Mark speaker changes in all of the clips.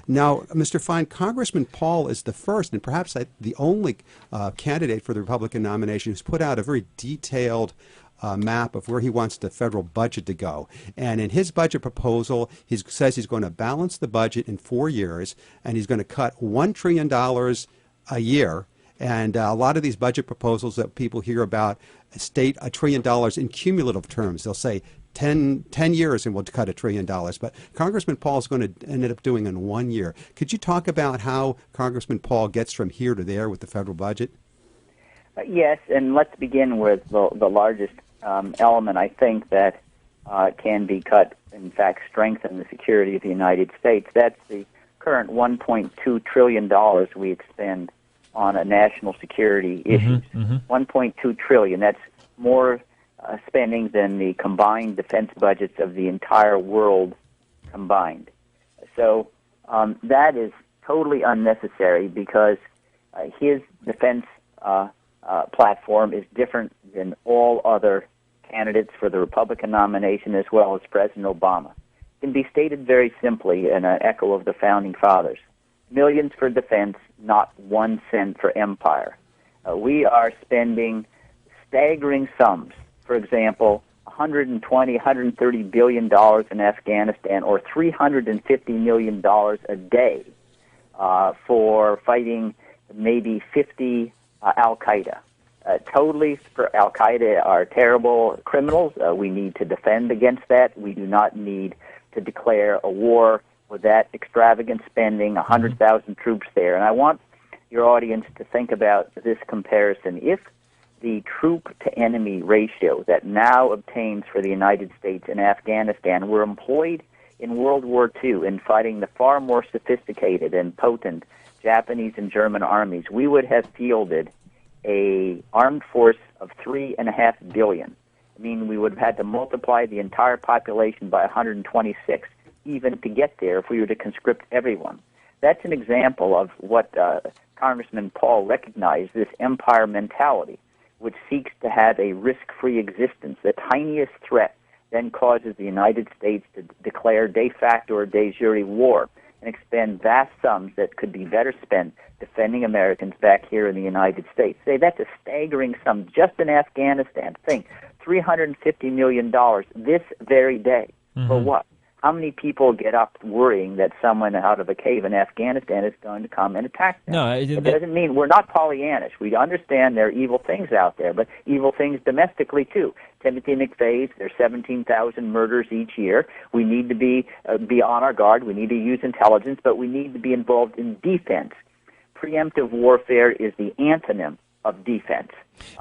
Speaker 1: Now, Mr. Fein, Congressman Paul is the first and perhaps the only candidate for the Republican nomination who's put out a very detailed map of where he wants the federal budget to go. And in his budget proposal, he says he's going to balance the budget in 4 years, and he's going to cut $1 trillion a year. And a lot of these budget proposals that people hear about state $1 trillion in cumulative terms. They'll say 10 years and we'll cut $1 trillion. But Congressman Paul is going to end up doing in 1 year. Could you talk about how Congressman Paul gets from here to there with the federal budget?
Speaker 2: Yes, and let's begin with the largest element, I think, that can be cut, in fact, strengthen the security of the United States. That's the current $1.2 trillion we expend on a national security issues. 1.2 trillion. That's more spending than the combined defense budgets of the entire world combined. So that is totally unnecessary because his defense platform is different than all other candidates for the Republican nomination as well as President Obama. It can be stated very simply in an echo of the Founding Fathers. Millions for defense, not 1 cent for empire. We are spending staggering sums. For example, $120, $130 billion in Afghanistan, or $350 million a day for fighting maybe 50 Al-Qaeda. Totally, for Al-Qaeda are terrible criminals. We need to defend against that. We do not need to declare a war with that extravagant spending, 100,000 troops there. And I want your audience to think about this comparison. If the troop-to-enemy ratio that now obtains for the United States in Afghanistan were employed in World War II in fighting the far more sophisticated and potent Japanese and German armies, we would have fielded a armed force of 3.5 billion. I mean, we would have had to multiply the entire population by 126 even to get there if we were to conscript everyone. That's an example of what Congressman Paul recognized, this empire mentality, which seeks to have a risk-free existence. The tiniest threat then causes the United States to declare de facto or de jure war and expend vast sums that could be better spent defending Americans back here in the United States. Say that's a staggering sum just in Afghanistan. Think, $350 million this very day. For what? How many people get up worrying that someone out of a cave in Afghanistan is going to come and attack them?
Speaker 3: No,
Speaker 2: it doesn't mean we're not Pollyannish. We understand there are evil things out there, but evil things domestically too. Timothy McVeigh's, there's 17,000 murders each year. We need to be on our guard. We need to use intelligence, but we need to be involved in defense. Preemptive warfare is the antonym of defense.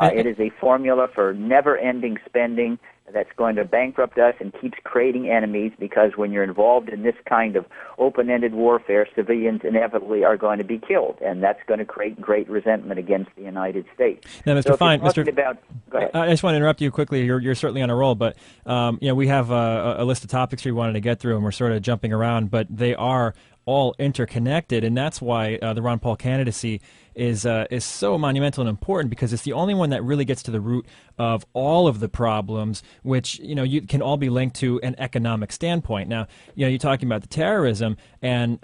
Speaker 2: It is a formula for never-ending spending that's going to bankrupt us and keeps creating enemies, because when you're involved in this kind of open-ended warfare, civilians inevitably are going to be killed, and that's going to create great resentment against the United States.
Speaker 3: Now, Mr.
Speaker 2: So
Speaker 3: Fein,
Speaker 2: go ahead.
Speaker 3: I just want to interrupt you quickly. You're certainly on a roll, but we have a list of topics we wanted to get through, and we're sort of jumping around, but they are all interconnected, and that's why the Ron Paul candidacy is so monumental and important, because it's the only one that really gets to the root of all of the problems, which you can all be linked to an economic standpoint. Now, you're talking about the terrorism, and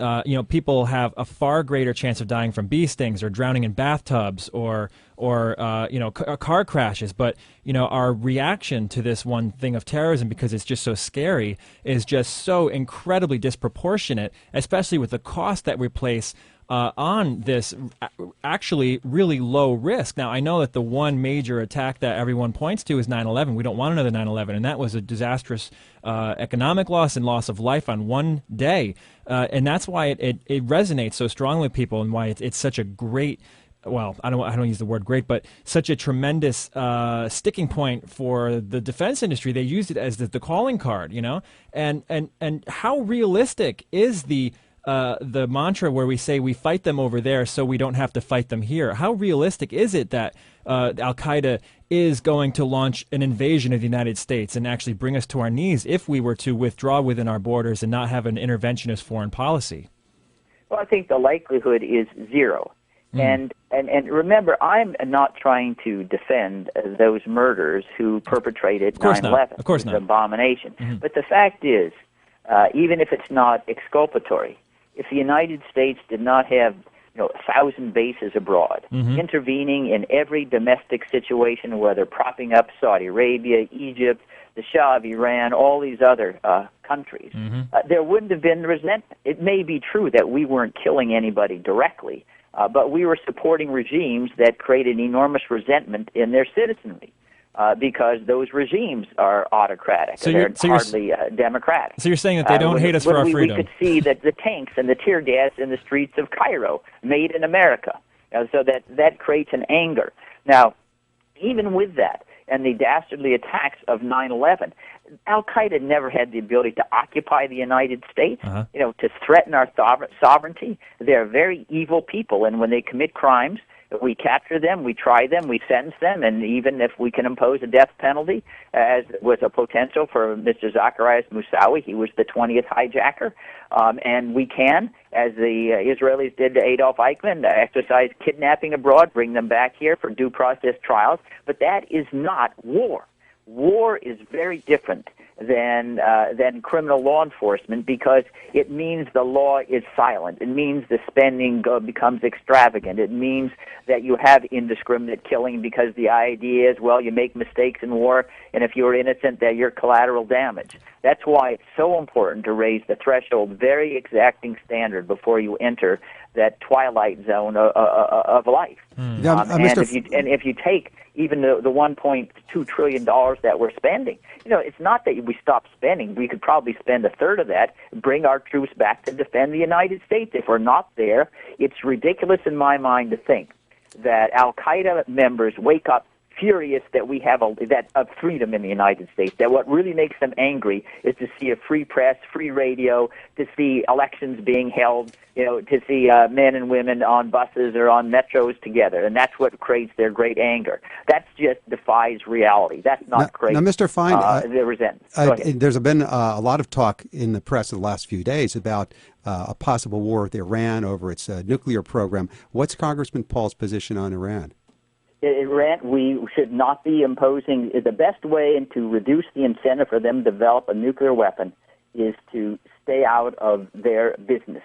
Speaker 3: people have a far greater chance of dying from bee stings or drowning in bathtubs or car crashes. But our reaction to this one thing of terrorism, because it's just so scary, is just so incredibly disproportionate, especially with the cost that we place on this actually really low risk. Now, I know that the one major attack that everyone points to is 9/11. We don't want another 9/11, and that was a disastrous economic loss and loss of life on one day. And that's why it resonates so strongly with people, and why it's such a great, well, I don't use the word great, but such a tremendous sticking point for the defense industry. They used it as the calling card, and how realistic is the mantra where we say we fight them over there so we don't have to fight them here? How realistic is it that Al-Qaeda is going to launch an invasion of the United States and actually bring us to our knees if we were to withdraw within our borders and not have an interventionist foreign policy?
Speaker 2: Well, I think the likelihood is zero. And remember, I'm not trying to defend those murderers who perpetrated 9/11.
Speaker 3: Of course not.
Speaker 2: It's an abomination. But the fact is, even if it's not exculpatory, if the United States did not have 1,000 bases abroad, intervening in every domestic situation, whether propping up Saudi Arabia, Egypt, the Shah of Iran, all these other countries, there wouldn't have been resentment. It may be true that we weren't killing anybody directly, but we were supporting regimes that created enormous resentment in their citizenry. Because those regimes are autocratic. They're hardly democratic.
Speaker 3: So you're saying that they don't hate us for our freedom.
Speaker 2: We could see that the tanks and the tear gas in the streets of Cairo, made in America. So that creates an anger. Now, even with that and the dastardly attacks of 9/11, Al-Qaeda never had the ability to occupy the United States, to threaten our sovereignty. They're very evil people, and when they commit crimes, we capture them, we try them, we sentence them, and even if we can impose a death penalty, as was a potential for Mr. Zacarias Moussaoui, he was the 20th hijacker, and we can, as the Israelis did to Adolf Eichmann, exercise kidnapping abroad, bring them back here for due process trials, but that is not war. War is very different than criminal law enforcement because it means the law is silent. It means the spending becomes extravagant. It means that you have indiscriminate killing because the idea is, well, you make mistakes in war, and if you're innocent, that you're collateral damage. That's why it's so important to raise the threshold, very exacting standard before you enter that twilight zone of life. And if you take even the $1.2 trillion that we're spending, it's not that we stop spending. We could probably spend a third of that, bring our troops back to defend the United States. If we're not there, it's ridiculous in my mind to think that Al-Qaeda members wake up furious that we have that of freedom in the United States, that what really makes them angry is to see a free press, free radio, to see elections being held, to see men and women on buses or on metros together, and that's what creates their great anger. That just defies reality. That's not great.
Speaker 1: Now, Mr. Fein,
Speaker 2: the resentment.
Speaker 1: There's been a lot of talk in the press in the last few days about a possible war with Iran over its nuclear program. What's Congressman Paul's position on Iran?
Speaker 2: Iran, we should not be imposing. The best way to reduce the incentive for them to develop a nuclear weapon is to stay out of their business.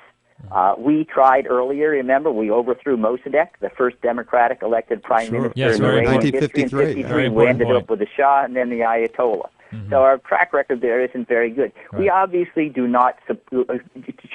Speaker 2: We tried earlier, remember, we overthrew Mossadegh, the first Democratic elected prime minister in Iranian history in 1953. We ended up with the Shah and then the Ayatollah. So our track record there isn't very good. Right. We obviously do not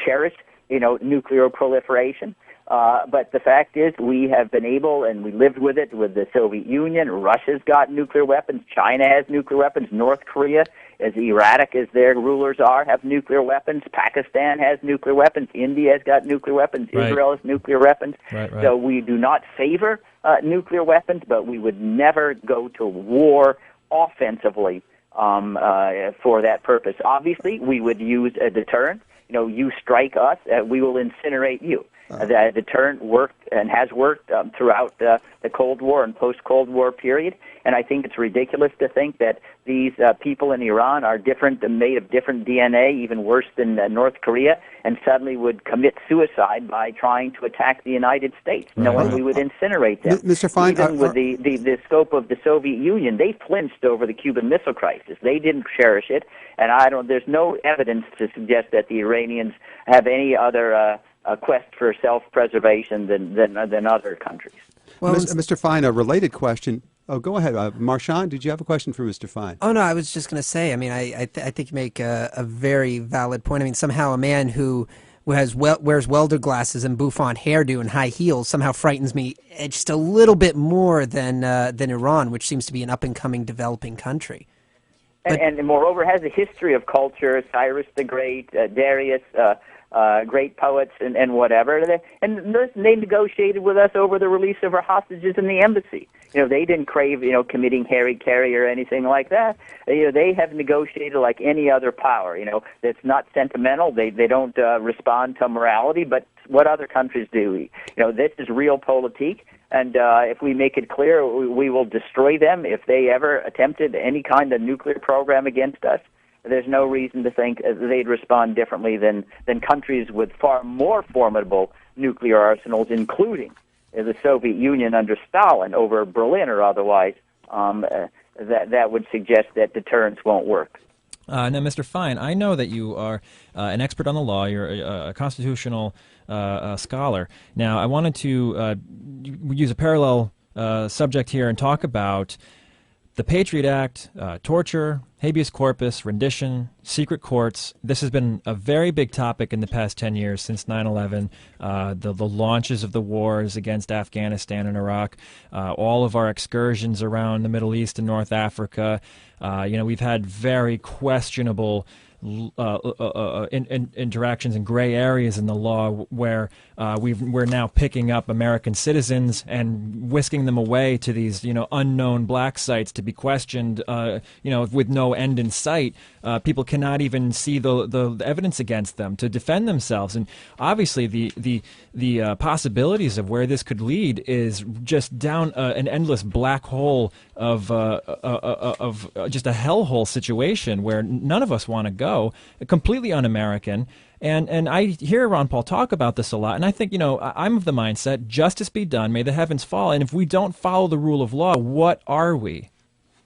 Speaker 2: cherish, nuclear proliferation. But the fact is, we have been able, and we lived with it with the Soviet Union. Russia's got nuclear weapons. China has nuclear weapons. North Korea, as erratic as their rulers are, have nuclear weapons. Pakistan has nuclear weapons. India has got nuclear weapons. Right. Israel has nuclear weapons. Right. So we do not favor nuclear weapons, but we would never go to war offensively for that purpose. Obviously, we would use a deterrent. You strike us, we will incinerate you. The deterrent worked and has worked throughout the Cold War and post-Cold War period, and I think it's ridiculous to think that these people in Iran are different, made of different DNA, even worse than North Korea, and suddenly would commit suicide by trying to attack the United States, knowing we would incinerate them.
Speaker 1: Mr. Fein,
Speaker 2: even with the scope of the Soviet Union, they flinched over the Cuban Missile Crisis. They didn't cherish it, and there's no evidence to suggest that the Iranians have any other a quest for self-preservation than other countries.
Speaker 1: Well, Mr. Fein, a related question. Oh, go ahead. Marchand, did you have a question for Mr. Fein?
Speaker 4: Oh, no, I was just going to say, I think you make a very valid point. Somehow a man who wears welder glasses and bouffant hairdo and high heels somehow frightens me just a little bit more than Iran, which seems to be an up-and-coming developing country.
Speaker 2: And moreover, has a history of culture. Cyrus the Great, Darius, great poets and whatever. And they negotiated with us over the release of our hostages in the embassy. They didn't crave, committing hara-kiri or anything like that. They have negotiated like any other power. That's not sentimental. They don't respond to morality, but what other countries do. This is realpolitik. And if we make it clear, we will destroy them if they ever attempted any kind of nuclear program against us. There's no reason to think they'd respond differently than countries with far more formidable nuclear arsenals, including the Soviet Union under Stalin over Berlin or otherwise. That would suggest that deterrence won't work.
Speaker 3: Now, Mr. Fein, I know that you are an expert on the law. You're a constitutional scholar. Now, I wanted to use a parallel subject here and talk about the Patriot Act, torture, habeas corpus, rendition, secret courts. This has been a very big topic in the past 10 years since 9/11, the launches of the wars against Afghanistan and Iraq, all of our excursions around the Middle East and North Africa. We've had very questionable interactions and gray areas in the law where we're now picking up American citizens and whisking them away to these unknown black sites to be questioned with no end in sight. People cannot even see the evidence against them to defend themselves, and obviously the possibilities of where this could lead is just down an endless black hole of just a hellhole situation where none of us want to go. Completely un-American. And I hear Ron Paul talk about this a lot, and I think, I'm of the mindset, justice be done, may the heavens fall, and if we don't follow the rule of law, what are we?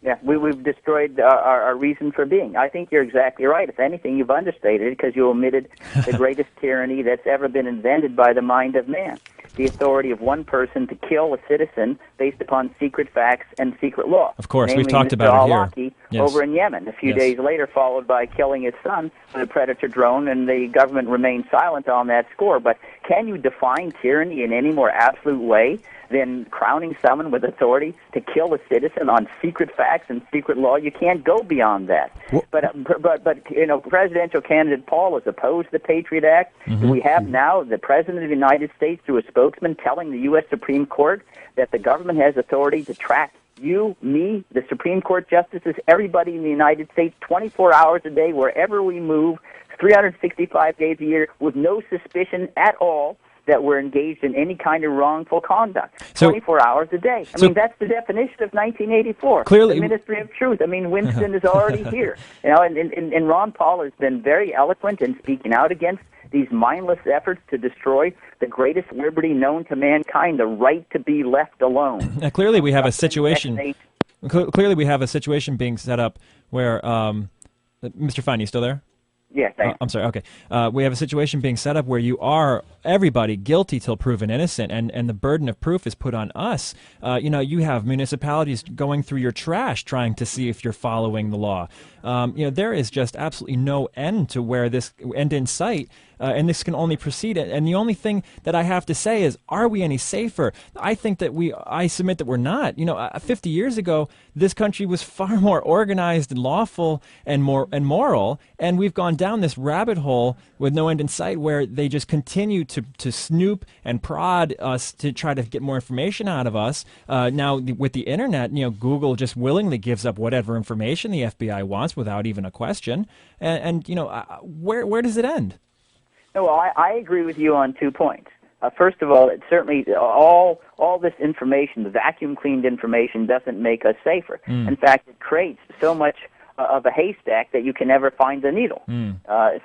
Speaker 2: Yeah, we've destroyed our reason for being. I think you're exactly right. If anything, you've understated it because you omitted the greatest tyranny that's ever been invented by the mind of man. The authority of one person to kill a citizen based upon secret facts and secret law.
Speaker 3: Of course,
Speaker 2: namely
Speaker 3: we've talked
Speaker 2: Mr.
Speaker 3: about it
Speaker 2: al-Awlaki
Speaker 3: here.
Speaker 2: over in Yemen. A few days later, followed by killing his son with a Predator drone, and the government remained silent on that score. But can you define tyranny in any more absolute way than crowning someone with authority to kill a citizen on secret facts and secret law? You can't go beyond that.
Speaker 1: Well,
Speaker 2: But presidential candidate Paul has opposed the Patriot Act.
Speaker 3: Mm-hmm.
Speaker 2: We have now the President of the United States, through a spokesman, telling the U.S. Supreme Court that the government has authority to track you, me, the Supreme Court justices, everybody in the United States, 24 hours a day, wherever we move, 365 days a year, with no suspicion at all that we're engaged in any kind of wrongful conduct.
Speaker 3: So,
Speaker 2: 24 hours a day. I mean, that's the definition of 1984.
Speaker 3: Clearly,
Speaker 2: the Ministry of Truth. I mean, Winston is already here. And Ron Paul has been very eloquent in speaking out against these mindless efforts to destroy the greatest liberty known to mankind, the right to be left alone.
Speaker 3: Now, clearly, we have a situation. Clearly, we have a situation being set up where, Mr. Fein, you still there?
Speaker 2: Yes,
Speaker 3: I'm sorry. Okay, we have a situation being set up where you are everybody guilty till proven innocent, and the burden of proof is put on us. You have municipalities going through your trash trying to see if you're following the law. There is just absolutely no end to where this end in sight. And this can only proceed. And the only thing that I have to say is, are we any safer? I think that I submit that we're not. 50 years ago, this country was far more organized and lawful and moral, and we've gone down this rabbit hole with no end in sight where they just continue to snoop and prod us to try to get more information out of us. Now, with the internet, Google just willingly gives up whatever information the FBI wants without even a question. And where does it end?
Speaker 2: No, well, I agree with you on 2 points. First of all, it certainly all this information, the vacuum-cleaned information, doesn't make us safer. In fact, it creates so much of a haystack that you can never find the needle,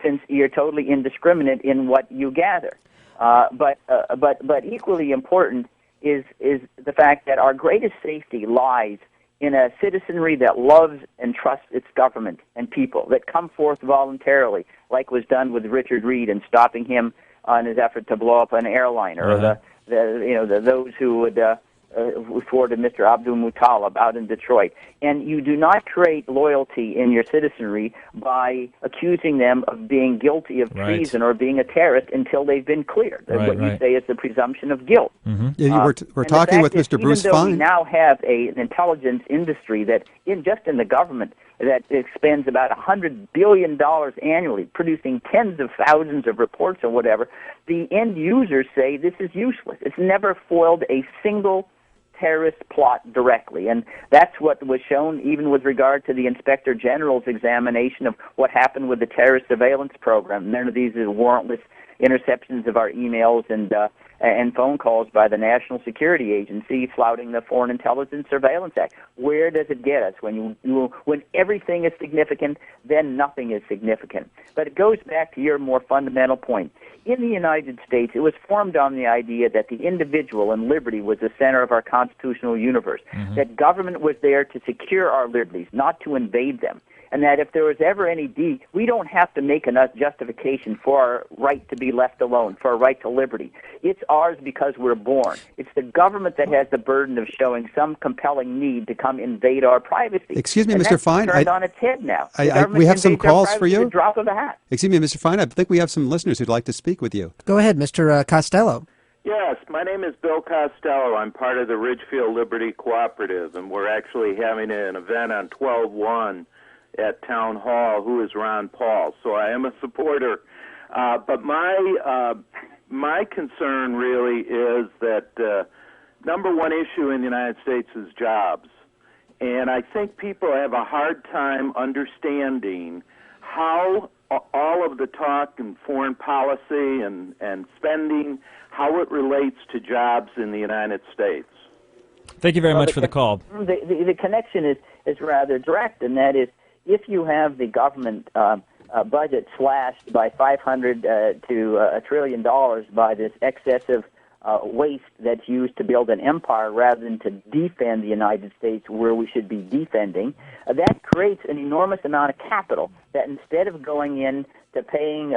Speaker 2: since you're totally indiscriminate in what you gather. But equally important is the fact that our greatest safety lies in a citizenry that loves and trusts its government and people, that come forth voluntarily, like was done with Richard Reed and stopping him on his effort to blow up an airliner, or those who would thwarted Mr. Abdul Muttalib out in Detroit. And you do not create loyalty in your citizenry by accusing them of being guilty of treason or being a terrorist until they've been cleared. What you say is the presumption of guilt.
Speaker 1: Mm-hmm. Yeah, we're talking with Mr. Bruce Fein.
Speaker 2: Even though we now have an intelligence industry that, just in the government, that expends about $100 billion annually, producing tens of thousands of reports or whatever, the end users say this is useless. It's never foiled a single terrorist plot directly. And that's what was shown even with regard to the Inspector General's examination of what happened with the terrorist surveillance program. None of these are warrantless interceptions of our emails and phone calls by the National Security Agency flouting the Foreign Intelligence Surveillance Act. Where does it get us? When everything is significant, then nothing is significant. But it goes back to your more fundamental point. In the United States, it was formed on the idea that the individual and liberty was the center of our constitutional universe, that government was there to secure our liberties, not to invade them. and that if there was ever any deed, we don't have to make enough justification for our right to be left alone, for our right to liberty. It's ours because we're born. It's the government that has the burden of showing some compelling need to come invade our privacy.
Speaker 1: Excuse me,
Speaker 2: and
Speaker 1: Mr.
Speaker 2: that's
Speaker 1: Fein.
Speaker 2: turned on its head now.
Speaker 1: We have some calls for you.
Speaker 2: At the drop of a hat.
Speaker 1: Excuse me, Mr. Fein. I think we have some listeners who'd like to speak with you.
Speaker 4: Go ahead, Mr. Costello.
Speaker 5: Yes, my name is Bill Costello. I'm part of the Ridgefield Liberty Cooperative, and we're actually having an event on 12/1 at Town Hall. Who is Ron Paul? So I am a supporter. But my concern really is that number one issue in the United States is jobs. And I think people have a hard time understanding how all of the talk in foreign policy and spending, how it relates to jobs in the United States.
Speaker 3: Thank you very much for the call.
Speaker 2: The connection is rather direct, and that is if you have the government budget slashed by $500 to $1 trillion by this excessive waste that's used to build an empire rather than to defend the United States where we should be defending, that creates an enormous amount of capital that instead of going in to paying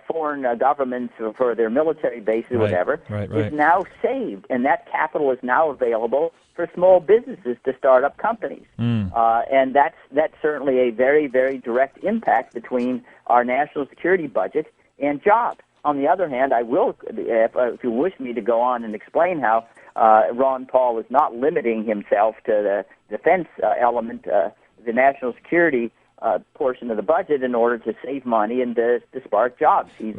Speaker 2: foreign governments for their military bases or whatever, is now saved. And that capital is now available for small businesses to start up companies. And that's certainly a very, very direct impact between our national security budget and jobs. On the other hand, I will, if you wish me to go on and explain how Ron Paul is not limiting himself to the defense element, the national security portion of the budget in order to save money and to spark jobs. He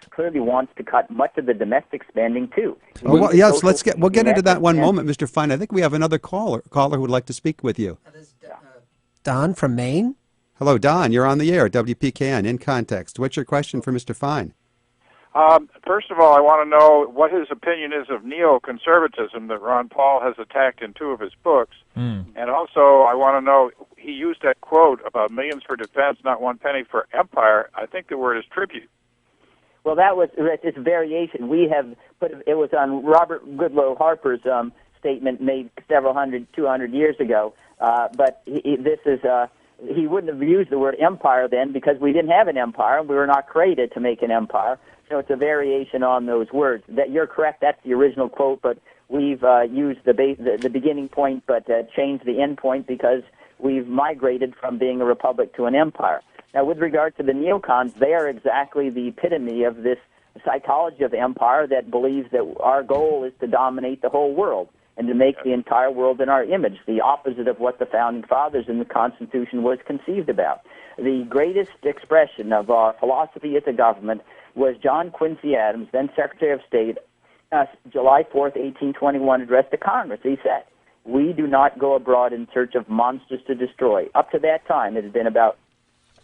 Speaker 2: clearly wants to cut much of the domestic spending too.
Speaker 1: Oh, well, yes, we'll get into that one moment, Mr. Fein. I think we have another caller who would like to speak with you.
Speaker 4: Don from Maine.
Speaker 1: Hello, Don. You're on the air, WPKN, in context. What's your question for Mr. Fein?
Speaker 6: First of all, I want to know what his opinion is of neoconservatism that Ron Paul has attacked in 2 of his books. And also, I want to know, he used that quote about millions for defense, not 1 penny for empire. I think the word is tribute.
Speaker 2: Well, it's a variation. We have put it was on Robert Goodloe Harper's statement made 200 years ago. But he wouldn't have used the word empire then because we didn't have an empire. We were not created to make an empire. So it's a variation on those words. That you're correct. That's the original quote, but we've used the beginning point, but changed the end point because we've migrated from being a republic to an empire. Now, with regard to the neocons, they are exactly the epitome of this psychology of empire that believes that our goal is to dominate the whole world and to make the entire world in our image, the opposite of what the Founding Fathers in the Constitution was conceived about. The greatest expression of our philosophy as a government was John Quincy Adams, then Secretary of State, July 4th, 1821, addressed to Congress. He said, "We do not go abroad in search of monsters to destroy." Up to that time, it had been about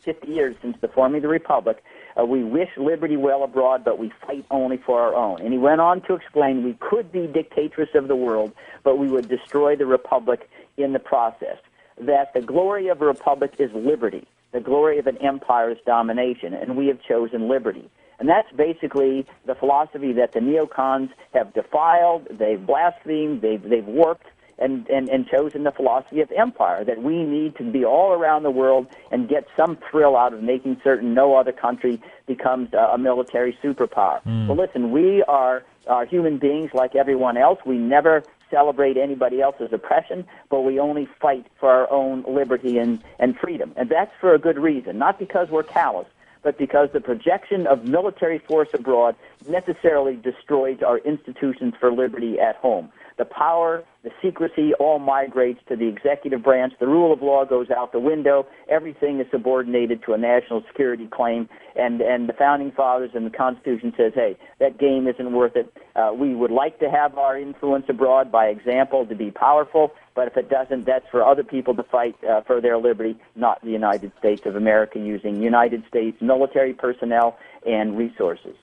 Speaker 2: 50 years since the forming of the Republic. We wish liberty well abroad, but we fight only for our own. And he went on to explain we could be dictatress of the world, but we would destroy the Republic in the process. That the glory of a republic is liberty. The glory of an empire is domination, and we have chosen liberty. And that's basically the philosophy that the neocons have defiled, they've blasphemed, they've warped, and chosen the philosophy of empire, that we need to be all around the world and get some thrill out of making certain no other country becomes a military superpower. Well, listen, we are human beings like everyone else. We never celebrate anybody else's oppression, but we only fight for our own liberty and freedom. And that's for a good reason, not because we're callous, but because the projection of military force abroad necessarily destroys our institutions for liberty at home. The power, the secrecy all migrates to the executive branch. The rule of law goes out the window. Everything is subordinated to a national security claim. And the Founding Fathers and the Constitution says, hey, that game isn't worth it. We would like to have our influence abroad by example to be powerful, but if it doesn't, that's for other people to fight for their liberty, not the United States of America using United States military personnel and resources.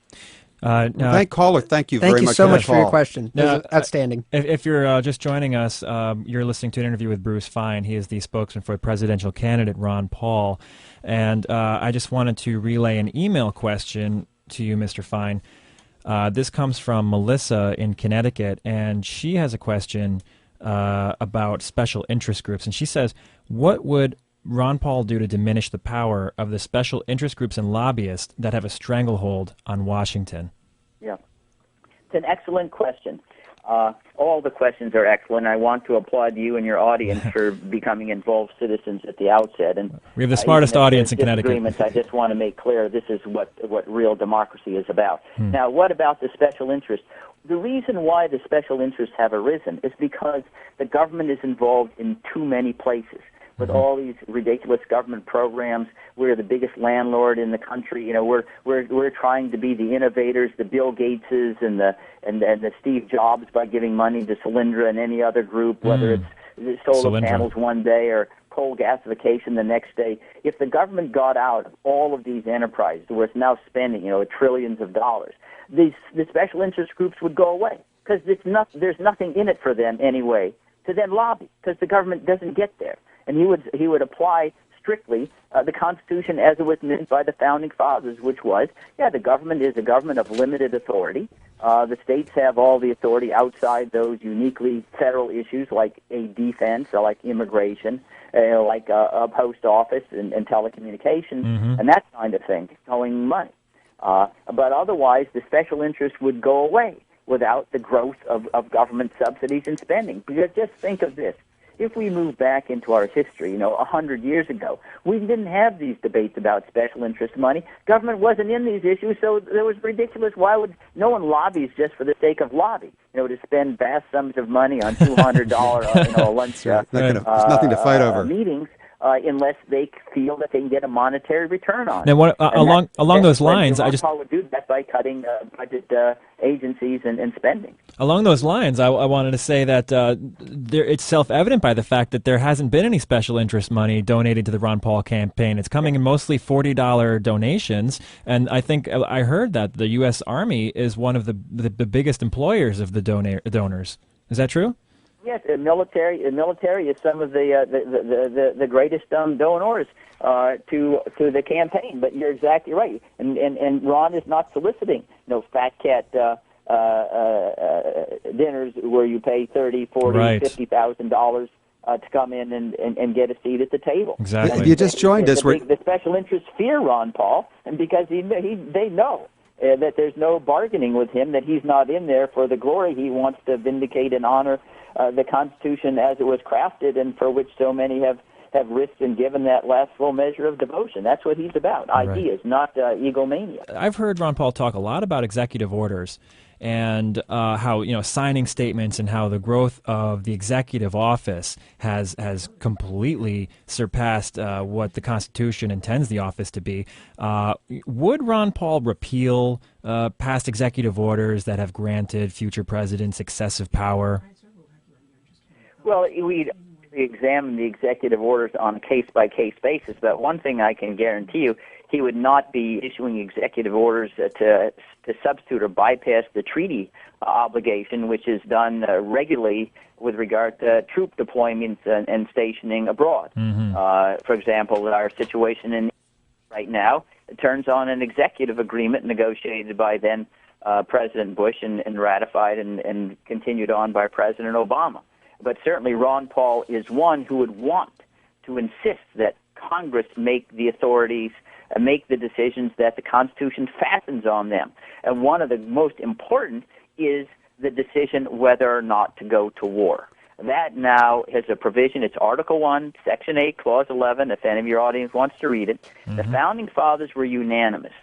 Speaker 1: Thank you very much.
Speaker 4: Thank you so much for your question. Outstanding.
Speaker 3: If you're just joining us, you're listening to an interview with Bruce Fein. He is the spokesman for presidential candidate Ron Paul. And I just wanted to relay an email question to you, Mr. Fein. This comes from Melissa in Connecticut, and she has a question about special interest groups. And she says, what would Ron Paul do to diminish the power of the special interest groups and lobbyists that have a stranglehold on Washington?
Speaker 2: Yeah, it's an excellent question. All the questions are excellent. I want to applaud you and your audience for becoming involved citizens at the outset. And
Speaker 3: we have the smartest audience in
Speaker 2: Connecticut. I just want to make clear this is what real democracy is about. Now, what about the special interest? The reason why the special interests have arisen is because the government is involved in too many places. With all these ridiculous government programs, we're the biggest landlord in the country. You know, we're trying to be the innovators, the Bill Gateses and the Steve Jobs by giving money to Solyndra and any other group, whether it's solar panels one day or coal gasification the next day. If the government got out of all of these enterprises, where it's now spending trillions of dollars, the special interest groups would go away because there's nothing in it for them anyway to then lobby because the government doesn't get there. And he would apply strictly the Constitution as it was meant by the Founding Fathers, which was, the government is a government of limited authority. The states have all the authority outside those uniquely federal issues like a defense, or like immigration, like a post office and telecommunications, and that kind of thing, towing money. But otherwise, the special interest would go away without the growth of government subsidies and spending. Because just think of this. If we move back into our history, 100 years ago, we didn't have these debates about special interest money. Government wasn't in these issues, so it was ridiculous. Why would no one lobbies just for the sake of lobby? To spend vast sums of money on $200 lunch
Speaker 1: there's nothing to fight over.
Speaker 2: Meetings. Unless they feel that they can get a monetary return on it.
Speaker 3: Now, along those lines,
Speaker 2: Paul would do that by cutting budget agencies and spending.
Speaker 3: Along those lines, I wanted to say that it's self-evident by the fact that there hasn't been any special interest money donated to the Ron Paul campaign. It's coming in mostly $40 donations, and I think I heard that the U.S. Army is one of the biggest employers of the donors. Is that true?
Speaker 2: Yes, the military is some of the greatest donors to the campaign. But you're exactly right, and Ron is not soliciting fat cat dinners where you pay $30,000, $40,000, $50,000 to come in and get a seat at the table.
Speaker 3: Exactly.
Speaker 2: And
Speaker 1: you just joined us.
Speaker 2: The special interests fear Ron Paul, and because they know that there's no bargaining with him, that he's not in there for the glory. He wants to vindicate and honor the Constitution as it was crafted and for which so many have risked and given that last full measure of devotion. That's what he's about, ideas, not egomania.
Speaker 3: I've heard Ron Paul talk a lot about executive orders and how signing statements and how the growth of the executive office has completely surpassed what the Constitution intends the office to be. Would Ron Paul repeal past executive orders that have granted future presidents excessive power?
Speaker 2: Well, we'd examine the executive orders on a case-by-case basis, but one thing I can guarantee you, he would not be issuing executive orders to substitute or bypass the treaty obligation, which is done regularly with regard to troop deployments and stationing abroad. For example, our situation in right now turns on an executive agreement negotiated by then President Bush and ratified and continued on by President Obama. But certainly Ron Paul is one who would want to insist that Congress make the authorities, make the decisions that the Constitution fastens on them. And one of the most important is the decision whether or not to go to war. That now has a provision. It's Article 1, Section 8, Clause 11, if any of your audience wants to read it. The Founding Fathers were unanimous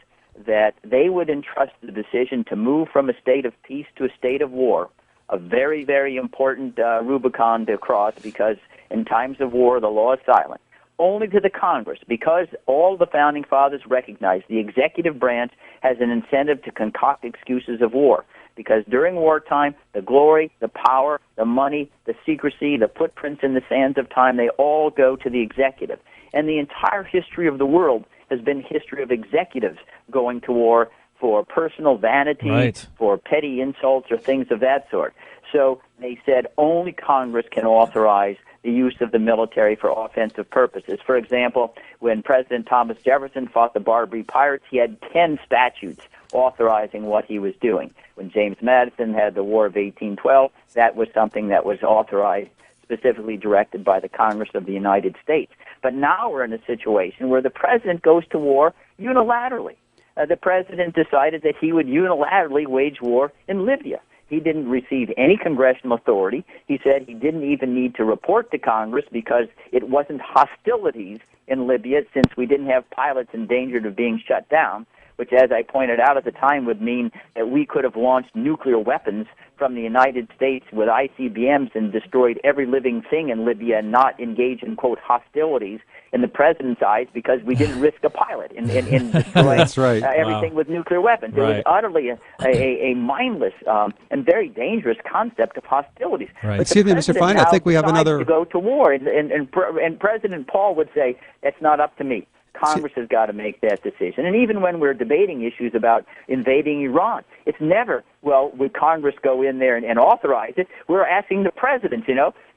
Speaker 2: that they would entrust the decision to move from a state of peace to a state of war, a very, very important Rubicon to cross, because in times of war, the law is silent, only to the Congress, because all the Founding Fathers recognized the executive branch has an incentive to concoct excuses of war, because during wartime, the glory, the power, the money, the secrecy, the footprints in the sands of time, they all go to the executive. And the entire history of the world has been a history of executives going to war for personal vanity, for petty insults or things of that sort. So they said only Congress can authorize the use of the military for offensive purposes. For example, when President Thomas Jefferson fought the Barbary Pirates, he had 10 statutes authorizing what he was doing. When James Madison had the War of 1812, that was something that was authorized, specifically directed by the Congress of the United States. But now we're in a situation where the president goes to war unilaterally. The president decided that he would unilaterally wage war in Libya. He didn't receive any congressional authority. He said he didn't even need to report to Congress because it wasn't hostilities in Libya, since we didn't have pilots endangered of being shut down, which, as I pointed out at the time, would mean that we could have launched nuclear weapons from the United States with ICBMs and destroyed every living thing in Libya and not engage in, quote, hostilities in the president's eyes because we didn't risk a pilot in destroying
Speaker 1: That's right.
Speaker 2: everything with nuclear weapons. It was utterly a mindless and very dangerous concept of hostilities.
Speaker 1: Right. Excuse me, Mr. Fein, I think we have another...
Speaker 2: to go to war, and President Paul would say, that's not up to me. Congress has got to make that decision. And even when we're debating issues about invading Iran, it's never, well, would Congress go in there and authorize it? We're asking the president,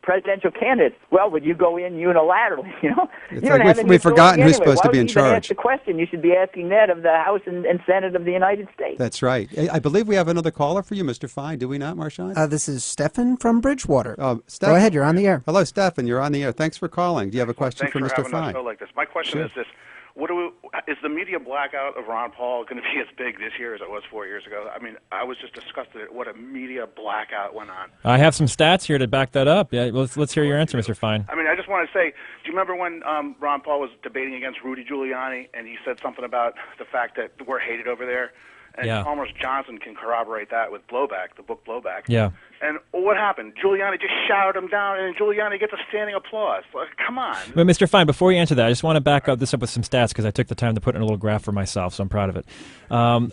Speaker 2: presidential candidates, well, would you go in unilaterally?
Speaker 1: It's like we've forgotten who's supposed to be in charge.
Speaker 2: Ask the question? You should be asking that of the House and Senate of the United States.
Speaker 1: That's right. I believe we have another caller for you, Mr. Fein. Do we not, Marshawn?
Speaker 4: This is Stefan from Bridgewater. Go
Speaker 1: Stephan,
Speaker 4: ahead, you're on the air.
Speaker 1: Hello, Stefan. You're on the air. Thanks for calling. Do you have a question for Mr. Fein?
Speaker 7: Thanks for having a show like this. My question is this. Is the media blackout of Ron Paul going to be as big this year as it was 4 years ago? I mean, I was just disgusted at what a media blackout went on.
Speaker 3: I have some stats here to back that up. Yeah, let's hear your answer, Mr. Fein.
Speaker 7: I mean, I just want to say, do you remember when Ron Paul was debating against Rudy Giuliani, and he said something about the fact that we're hated over there? And Almost Johnson can corroborate that with Blowback, the book Blowback.
Speaker 3: Yeah.
Speaker 7: And what happened? Giuliani just shouted him down, and Giuliani gets a standing applause. Like, come on.
Speaker 3: But Mr. Fein, before you answer that, I just want to back up this up with some stats because I took the time to put in a little graph for myself, so I'm proud of it. And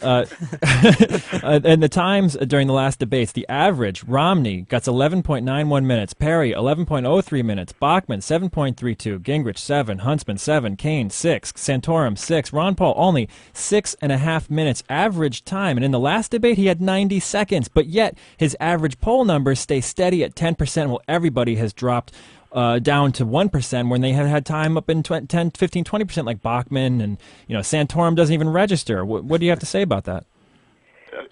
Speaker 3: the times during the last debates, the average, Romney gets 11.91 minutes, Perry 11.03 minutes, Bachmann 7.32, Gingrich 7, Huntsman 7, Kane 6, Santorum 6, Ron Paul only 6.5 minutes average time. And in the last debate, he had 90 seconds, but yet his average poll numbers stay steady at 10%, while everybody has dropped down to 1% when they had had time up in 10, 15, 20% like Bachmann, and Santorum doesn't even register. What do you have to say about that?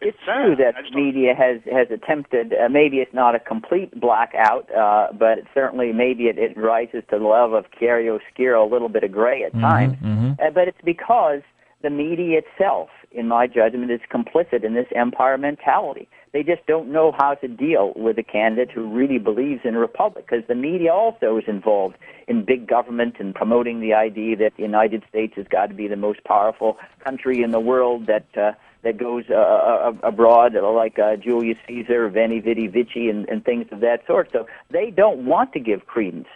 Speaker 2: It's true that media has attempted, maybe it's not a complete blackout, but certainly maybe it rises to the level of chiaroscuro, a little bit of gray at times. But it's because the media itself, in my judgment, is complicit in this empire mentality. They just don't know how to deal with a candidate who really believes in a republic, because the media also is involved in big government and promoting the idea that the United States has got to be the most powerful country in the world, that goes abroad like Julius Caesar, Veni Vidi Vici, and things of that sort. So they don't want to give credence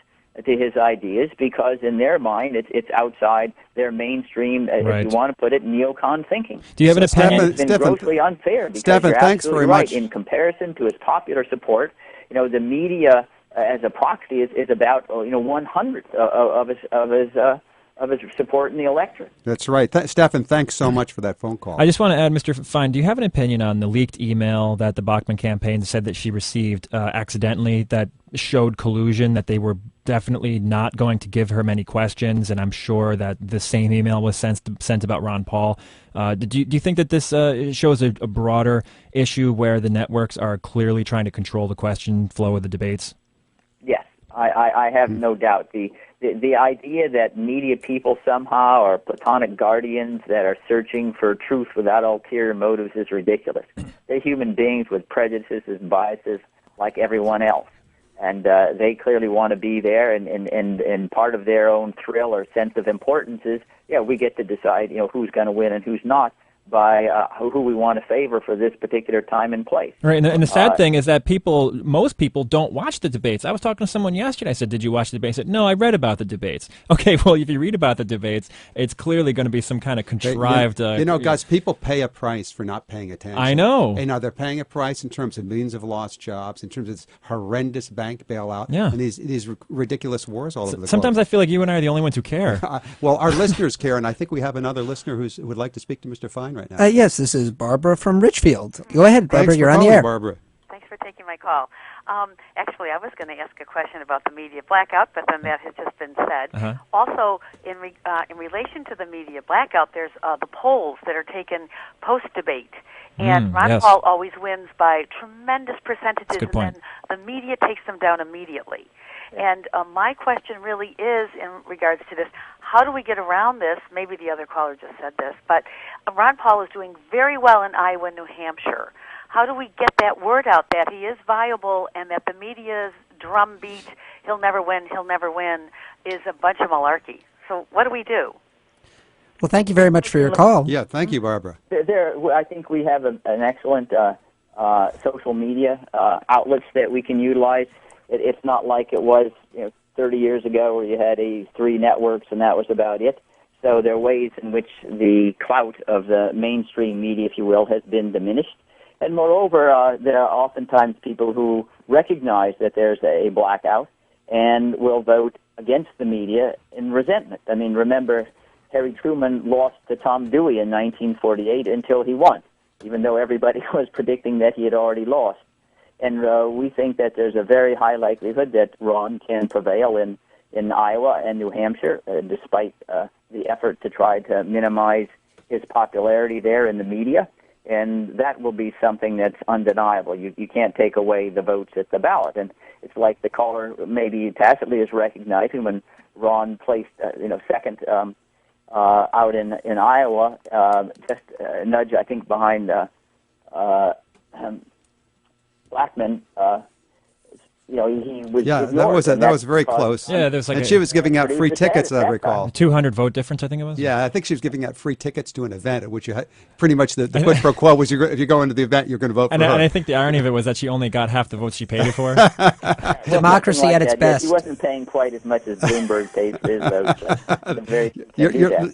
Speaker 2: to his ideas because in their mind it's outside their mainstream, if you want to put it, neocon thinking.
Speaker 3: Do you have an opinion?
Speaker 2: It's been grossly unfair because
Speaker 1: Stefan,
Speaker 2: you're
Speaker 1: thanks
Speaker 2: absolutely
Speaker 1: very
Speaker 2: right.
Speaker 1: much.
Speaker 2: In comparison to his popular support, the media as a proxy is about 1/100th of his support in the electorate.
Speaker 1: That's right. Stefan, thanks so much for that phone call.
Speaker 3: I just want to add, Mr. Fein, do you have an opinion on the leaked email that the Bachmann campaign said that she received accidentally that showed collusion, that they were definitely not going to give her many questions, and I'm sure that the same email was sent about Ron Paul. Do you think that this shows a broader issue where the networks are clearly trying to control the question flow of the debates?
Speaker 2: Yes, I have no doubt. The idea that media people somehow are platonic guardians that are searching for truth without ulterior motives is ridiculous. They're human beings with prejudices and biases like everyone else. And they clearly want to be there, and part of their own thrill or sense of importance is, we get to decide, who's going to win and who's not by who we want to favor for this particular time and place.
Speaker 3: Right, and the sad thing is that most people don't watch the debates. I was talking to someone yesterday. I said, "Did you watch the debates?" I said, "No, I read about the debates." Okay, well, if you read about the debates, it's clearly going to be some kind of contrived.
Speaker 1: Guys, people pay a price for not paying attention.
Speaker 3: I know.
Speaker 1: They're paying a price in terms of millions of lost jobs, in terms of this horrendous bank bailout,
Speaker 3: and
Speaker 1: these ridiculous wars all over the globe.
Speaker 3: Sometimes I feel like you and I are the only ones who care.
Speaker 1: Well, our listeners care, and I think we have another listener who would like to speak to Mr. Fein right now.
Speaker 4: Yes, this is Barbara from Richfield. Go ahead, Barbara.
Speaker 1: Thanks
Speaker 4: you're
Speaker 1: for
Speaker 4: on the
Speaker 1: calling,
Speaker 4: air.
Speaker 1: Barbara.
Speaker 8: Thanks for taking my call. Actually, I was going to ask a question about the media blackout, but then that has just been said.
Speaker 3: Uh-huh.
Speaker 8: Also, in relation to the media blackout, there's the polls that are taken post-debate. And Ron
Speaker 3: yes.
Speaker 8: Paul always wins by tremendous percentages,
Speaker 3: That's a good point.
Speaker 8: and then the media takes them down immediately. And my question really is, in regards to this, how do we get around this? Maybe the other caller just said this, but Ron Paul is doing very well in Iowa and New Hampshire. How do we get that word out that he is viable and that the media's drumbeat, he'll never win, is a bunch of malarkey? So what do we do?
Speaker 4: Well, thank you very much for your call.
Speaker 1: Yeah, thank you, Barbara.
Speaker 2: I think we have an excellent social media outlets that we can utilize. It's not like it was 30 years ago where you had 3 networks and that was about it. So there are ways in which the clout of the mainstream media, if you will, has been diminished. And moreover, there are oftentimes people who recognize that there's a blackout and will vote against the media in resentment. I mean, remember, Harry Truman lost to Tom Dewey in 1948 until he won, even though everybody was predicting that he had already lost. And we think that there's a very high likelihood that Ron can prevail in Iowa and New Hampshire, despite the effort to try to minimize his popularity there in the media. And that will be something that's undeniable. You can't take away the votes at the ballot. And it's like the caller maybe tacitly is recognizing when Ron placed second out in Iowa, just a nudge, I think, behind Blackman. He was.
Speaker 1: Yeah,
Speaker 2: ignored,
Speaker 1: that was very close.
Speaker 3: Yeah, there's like
Speaker 1: and she was giving out free tickets, as I recall.
Speaker 3: 200 vote difference, I think it was.
Speaker 1: Yeah, I think she was giving out free tickets to an event at which you had pretty much the quid pro quo was if you go into the event, you're going to vote for her.
Speaker 3: And I think the irony of it was that she only got half the votes she paid it for.
Speaker 4: Democracy at its best.
Speaker 2: He wasn't paying quite as much as Bloomberg pays his votes.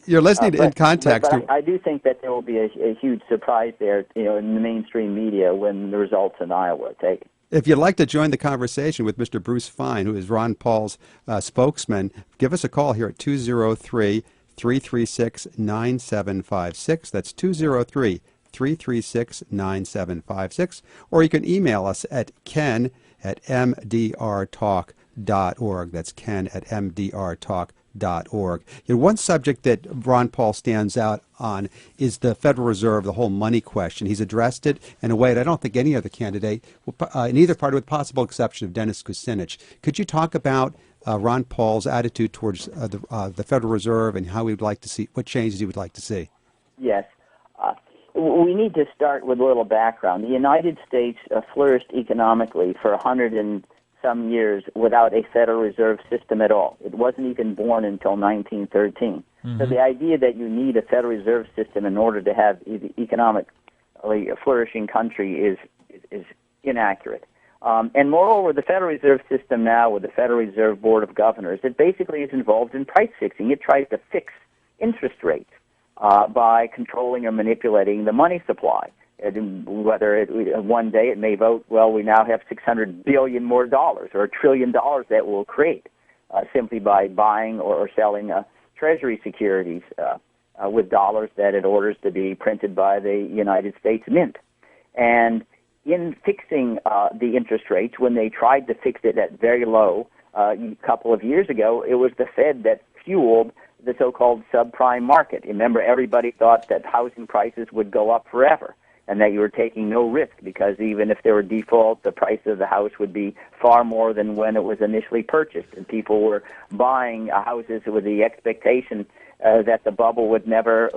Speaker 1: You're listening in context.
Speaker 2: But I do think that there will be a huge surprise there, in the mainstream media when the results in Iowa are taken.
Speaker 1: If you'd like to join the conversation with Mr. Bruce Fein, who is Ron Paul's spokesman, give us a call here at 203-336-9756. That's 203-336-9756. Or you can email us at ken@mdrtalk.org. That's ken@mdrtalk.org. One subject that Ron Paul stands out on is the Federal Reserve, the whole money question. He's addressed it in a way that I don't think any other candidate, in either party, with possible exception of Dennis Kucinich. Could you talk about Ron Paul's attitude towards the Federal Reserve and how he would like to see, what changes he would like to see?
Speaker 2: Yes. We need to start with a little background. The United States flourished economically for 100 and some years without a Federal Reserve System at all. It wasn't even born until 1913. So the idea that you need a Federal Reserve System in order to have an economically flourishing country is inaccurate. And moreover, the Federal Reserve System now, with the Federal Reserve Board of Governors, it basically is involved in price fixing. It tries to fix interest rates by controlling or manipulating the money supply. Whether one day it may vote, well, we now have $600 billion more dollars, or $1 trillion that will create simply by buying or selling Treasury securities with dollars that it orders to be printed by the United States Mint. And in fixing the interest rates, when they tried to fix it at very low a couple of years ago, it was the Fed that fueled the so-called subprime market. Remember, everybody thought that housing prices would go up forever, and that you were taking no risk because even if there were default, the price of the house would be far more than when it was initially purchased. And people were buying houses with the expectation that the bubble would never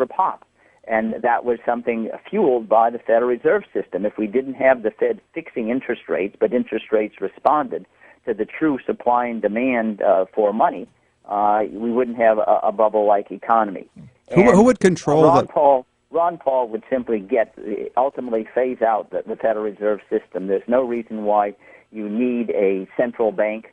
Speaker 2: pop. And that was something fueled by the Federal Reserve System. If we didn't have the Fed fixing interest rates, but interest rates responded to the true supply and demand for money, we wouldn't have a bubble-like economy.
Speaker 1: Who would control
Speaker 2: Ron Paul would simply ultimately phase out the Federal Reserve System. There's no reason why you need a central bank.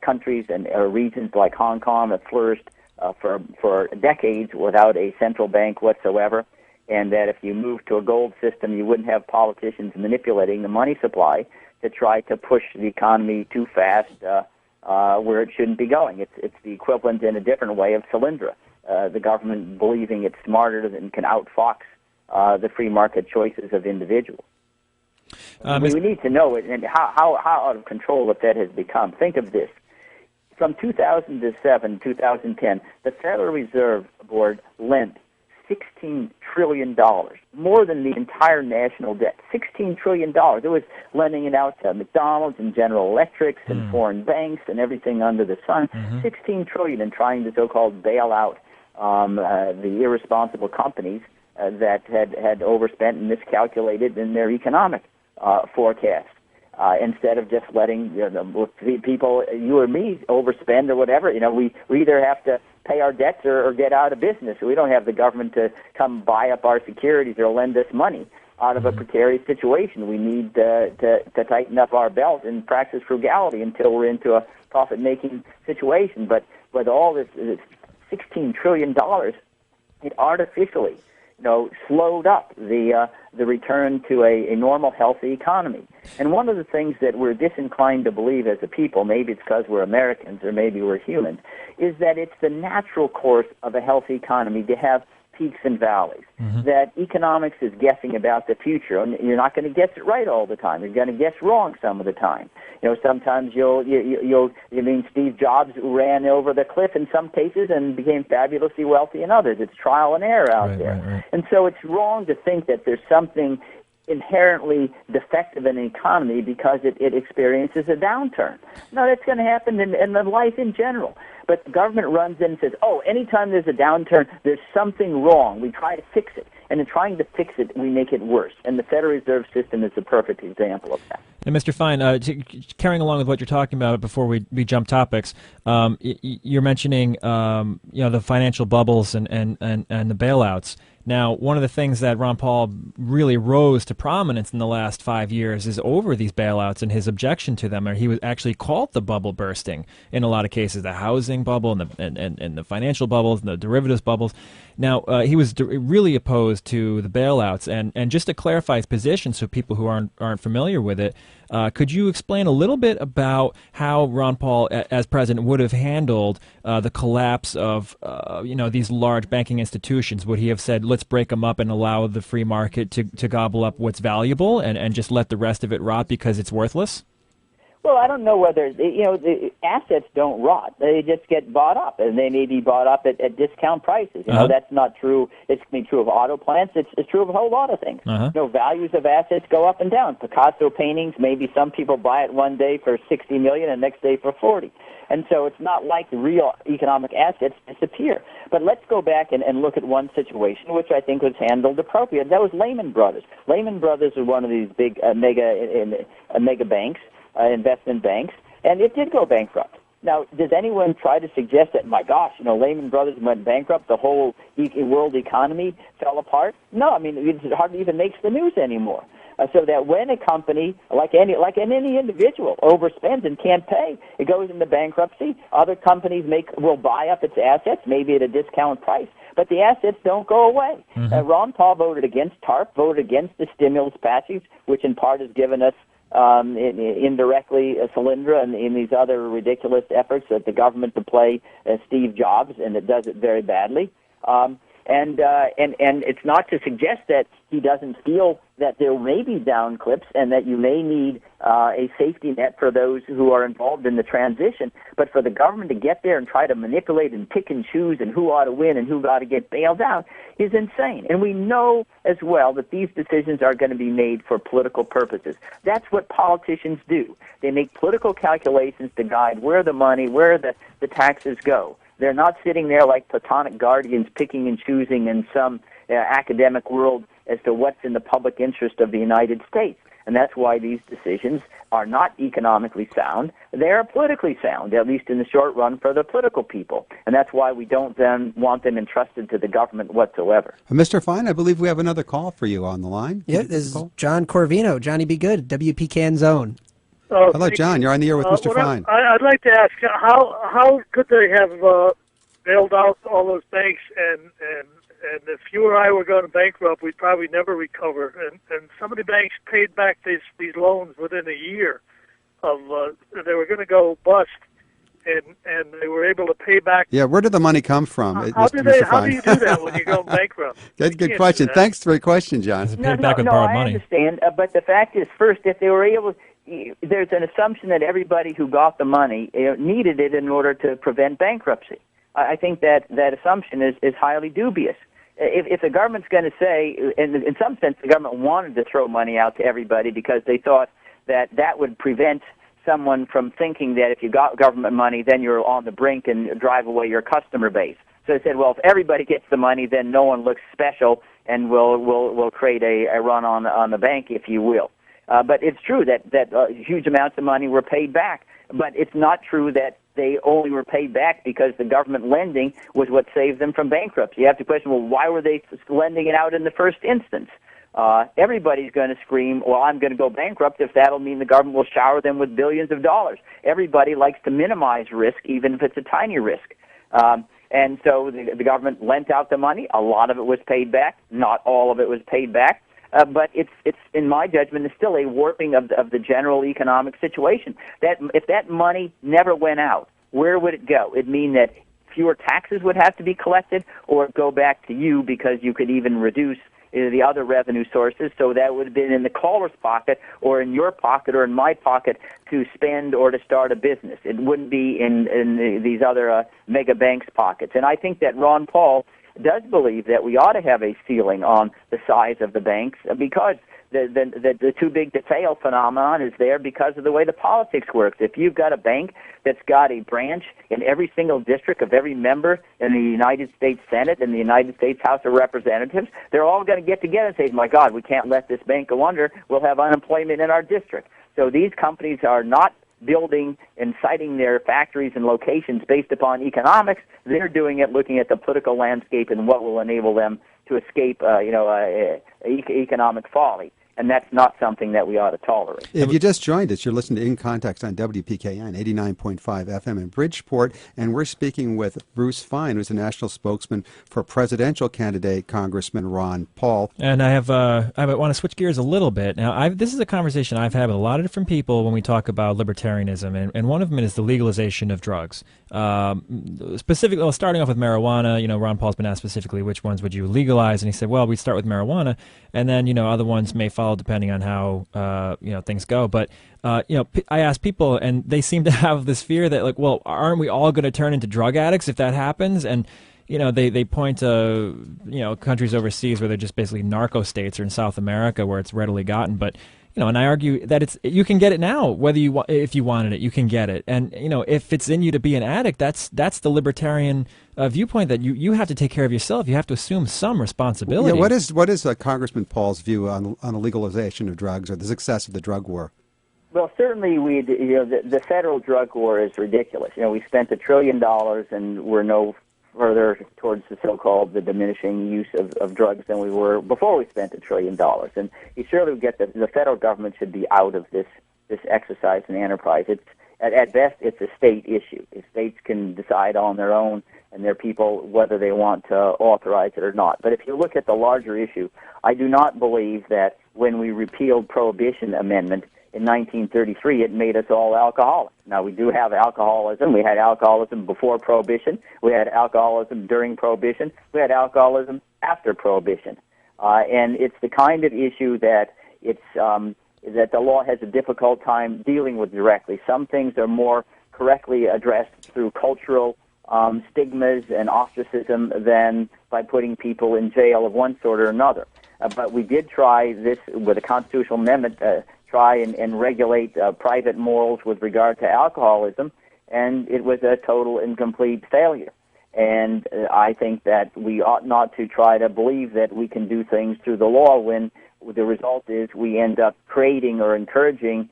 Speaker 2: Countries and regions like Hong Kong have flourished for decades without a central bank whatsoever, and that if you move to a gold system, you wouldn't have politicians manipulating the money supply to try to push the economy too fast where it shouldn't be going. It's the equivalent in a different way of Solyndra. The government believing it's smarter and can outfox the free market choices of individuals. We need to know it and how out of control the Fed has become. Think of this. From 2007, 2010, the Federal Reserve Board lent $16 trillion, more than the entire national debt. $16 trillion. It was lending it out to McDonald's and General Electric and foreign banks and everything under the sun. $16 trillion and trying to so-called bail out the irresponsible companies that had overspent and miscalculated in their economic forecast. Instead of just letting people, you or me, overspend or whatever. We either have to pay our debts or get out of business. We don't have the government to come buy up our securities or lend us money out of a precarious situation. We need to tighten up our belt and practice frugality until we're into a profit-making situation. But with all this $16 trillion, it artificially slowed up the return to a normal, healthy economy. And one of the things that we're disinclined to believe as a people, maybe it's because we're Americans or maybe we're humans, is that it's the natural course of a healthy economy to have peaks and valleys. That economics is guessing about the future, and you're not going to guess it right all the time. You're going to guess wrong some of the time. Sometimes Steve Jobs ran over the cliff in some cases and became fabulously wealthy in others. It's trial and error out there. Right. And so it's wrong to think that there's something inherently defective in the economy because it experiences a downturn. No, that's going to happen in life in general. But the government runs in and says, anytime there's a downturn, there's something wrong. We try to fix it. And in trying to fix it, we make it worse. And the Federal Reserve System is the perfect example of that.
Speaker 3: And Mr. Fein, carrying along with what you're talking about before we jump topics, you're mentioning the financial bubbles and the bailouts. Now, one of the things that Ron Paul really rose to prominence in the last 5 years is over these bailouts and his objection to them. Or he was actually called the bubble bursting in a lot of cases, the housing bubble and the financial bubbles and the derivatives bubbles. Now, he was really opposed to the bailouts. And just to clarify his position so people who aren't familiar with it, could you explain a little bit about how Ron Paul, as president, would have handled the collapse of these large banking institutions? Would he have said, let's break them up and allow the free market to gobble up what's valuable and just let the rest of it rot because it's worthless?
Speaker 2: Well, I don't know whether, the assets don't rot. They just get bought up, and they may be bought up at discount prices. That's not true. It's true of auto plants. It's true of a whole lot of things. Values of assets go up and down. Picasso paintings, maybe some people buy it one day for $60 million and the next day for $40. And so it's not like the real economic assets disappear. But let's go back and look at one situation which I think was handled appropriately. That was Lehman Brothers. Lehman Brothers was one of these big mega banks. Investment banks, and it did go bankrupt. Now, does anyone try to suggest that, my gosh, Lehman Brothers went bankrupt, the whole world economy fell apart? No, it hardly even makes the news anymore. So that when a company, like any individual, overspends and can't pay, it goes into bankruptcy. Other companies will buy up its assets, maybe at a discount price, but the assets don't go away. Ron Paul voted against TARP, voted against the stimulus package, which in part has given us indirectly Solyndra and in these other ridiculous efforts that the government to play Steve Jobs, and it does it very badly. And it's not to suggest that he doesn't feel that there may be down clips and that you may need a safety net for those who are involved in the transition. But for the government to get there and try to manipulate and pick and choose and who ought to win and who ought to get bailed out is insane. And we know as well that these decisions are going to be made for political purposes. That's what politicians do. They make political calculations to guide where the money, where the taxes go. They're not sitting there like platonic guardians picking and choosing in some academic world as to what's in the public interest of the United States. And that's why these decisions are not economically sound. They are politically sound, at least in the short run, for the political people. And that's why we don't then want them entrusted to the government whatsoever.
Speaker 1: Mr. Fein, I believe we have another call for you on the line.
Speaker 4: Yeah, this is John Corvino. Johnny Be Good, WPCAN Zone.
Speaker 1: Hello, John. You're on the air with Mr. Fein.
Speaker 9: I'd like to ask, how could they have bailed out all those banks, and if you or I were going bankrupt, we'd probably never recover. And some of the banks paid back these loans within a year of they were going to go bust, and they were able to pay back.
Speaker 1: Yeah, where did the money come from,
Speaker 9: How
Speaker 1: Mr.
Speaker 9: how
Speaker 1: Fein?
Speaker 9: do you do that when you go bankrupt?
Speaker 1: Good question. Thanks for the question, John.
Speaker 3: It's paid back with borrowed
Speaker 2: I
Speaker 3: money.
Speaker 2: understand, but the fact is, first, if they were able, there's an assumption that everybody who got the money needed it in order to prevent bankruptcy. I think that assumption is highly dubious. If the government's going to say, in some sense, the government wanted to throw money out to everybody because they thought that would prevent someone from thinking that if you got government money, then you're on the brink and drive away your customer base. So they said, well, if everybody gets the money, then no one looks special, and we'll create a run on the bank, if you will. But it's true that huge amounts of money were paid back. But it's not true that they only were paid back because the government lending was what saved them from bankruptcy. You have to question, well, why were they lending it out in the first instance? Everybody's going to scream, well, I'm going to go bankrupt if that'll mean the government will shower them with billions of dollars. Everybody likes to minimize risk, even if it's a tiny risk. And so the government lent out the money. A lot of it was paid back. Not all of it was paid back. But it's in my judgment, it's still a warping of the general economic situation. That if that money never went out, where would it go? It'd mean that fewer taxes would have to be collected, or go back to you because you could even reduce the other revenue sources. So that would have been in the caller's pocket, or in your pocket, or in my pocket to spend or to start a business. It wouldn't be in these other mega banks' pockets. And I think that Ron Paul does believe that we ought to have a ceiling on the size of the banks because the too big to fail phenomenon is there because of the way the politics works. If you've got a bank that's got a branch in every single district of every member in the United States Senate and the United States House of Representatives, they're all going to get together and say, my God, we can't let this bank go under. We'll have unemployment in our district. So these companies are not building and citing their factories and locations based upon economics. They're doing it looking at the political landscape and what will enable them to escape economic folly. And that's not something that we ought to tolerate.
Speaker 1: If you just joined us, you're listening to In Context on WPKN 89.5 FM in Bridgeport, and we're speaking with Bruce Fein, who's the national spokesman for presidential candidate Congressman Ron Paul.
Speaker 3: And I want to switch gears a little bit. Now, this is a conversation I've had with a lot of different people when we talk about libertarianism, and one of them is the legalization of drugs. Specifically, starting off with marijuana, Ron Paul's been asked specifically which ones would you legalize, and he said, well, we'd start with marijuana, and then, other ones may follow depending on how, things go. But, I ask people, and they seem to have this fear that, like, well, aren't we all going to turn into drug addicts if that happens? And, they point to, countries overseas where they're just basically narco states, or in South America where it's readily gotten. But, and I argue that you can get it now, if you wanted it, you can get it. And, if it's in you to be an addict, that's the libertarian viewpoint, that you have to take care of yourself. You have to assume some responsibility.
Speaker 1: Yeah, what is Congressman Paul's view on the legalization of drugs or the success of the drug war?
Speaker 2: Well, certainly the federal drug war is ridiculous. We spent $1 trillion and we're no further towards the so-called the diminishing use of drugs than we were before we spent $1 trillion. And you surely get that the federal government should be out of this exercise and enterprise. It's at best it's a state issue. If states can decide on their own and their people whether they want to authorize it or not. But if you look at the larger issue, I do not believe that when we repealed Prohibition Amendment in 1933, it made us all alcoholics. Now, we do have alcoholism. We had alcoholism before Prohibition. We had alcoholism during Prohibition. We had alcoholism after Prohibition. And it's the kind of issue that that the law has a difficult time dealing with directly. Some things are more correctly addressed through cultural stigmas and ostracism than by putting people in jail of one sort or another. But we did try this with a constitutional amendment, try and regulate private morals with regard to alcoholism, and it was a total and complete failure. And I think that we ought not to try to believe that we can do things through the law when the result is we end up creating or encouraging,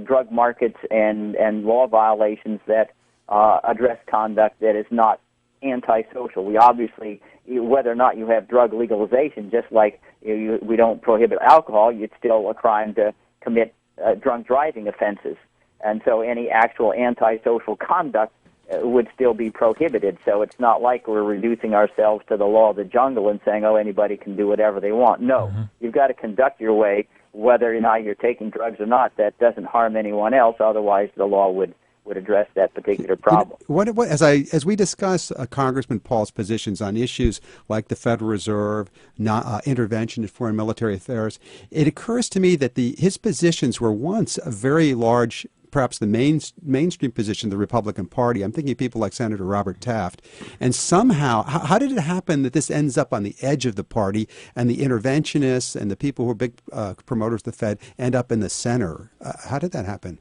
Speaker 2: drug markets and law violations that address conduct that is not antisocial. We obviously, whether or not you have drug legalization, just like we don't prohibit alcohol, it's still a crime to commit drunk driving offenses. And so any actual antisocial conduct would still be prohibited. So it's not like we're reducing ourselves to the law of the jungle and saying, anybody can do whatever they want. No, You've got to conduct your way, whether or not you're taking drugs or not. That doesn't harm anyone else. Otherwise, the law would would address that particular problem.
Speaker 1: As we discuss Congressman Paul's positions on issues like the Federal Reserve, intervention in foreign military affairs, it occurs to me that his positions were once a very large, perhaps the mainstream position of the Republican Party. I'm thinking of people like Senator Robert Taft. And somehow, how did it happen that this ends up on the edge of the party and the interventionists and the people who are big promoters of the Fed end up in the center? How did that happen?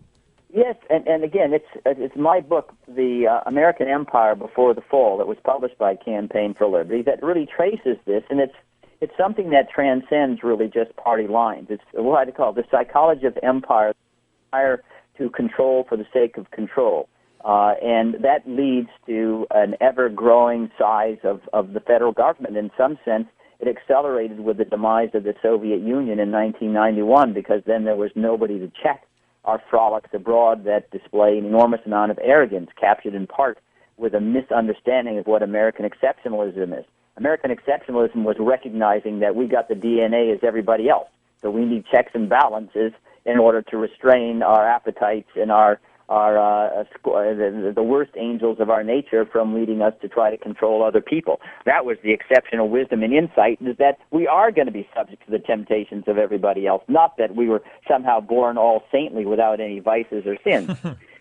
Speaker 2: Yes, and again, it's my book, The American Empire Before the Fall, that was published by Campaign for Liberty, that really traces this, and it's something that transcends really just party lines. It's what I call the psychology of empire, to control for the sake of control. And that leads to an ever-growing size of the federal government. In some sense, it accelerated with the demise of the Soviet Union in 1991, because then there was nobody to check our frolics abroad that display an enormous amount of arrogance, captured in part with a misunderstanding of what American exceptionalism is. American exceptionalism was recognizing that we got the DNA as everybody else, so we need checks and balances in order to restrain our appetites and the worst angels of our nature from leading us to try to control other people. That was the exceptional wisdom and insight, is that we are going to be subject to the temptations of everybody else, not that we were somehow born all saintly without any vices or sins.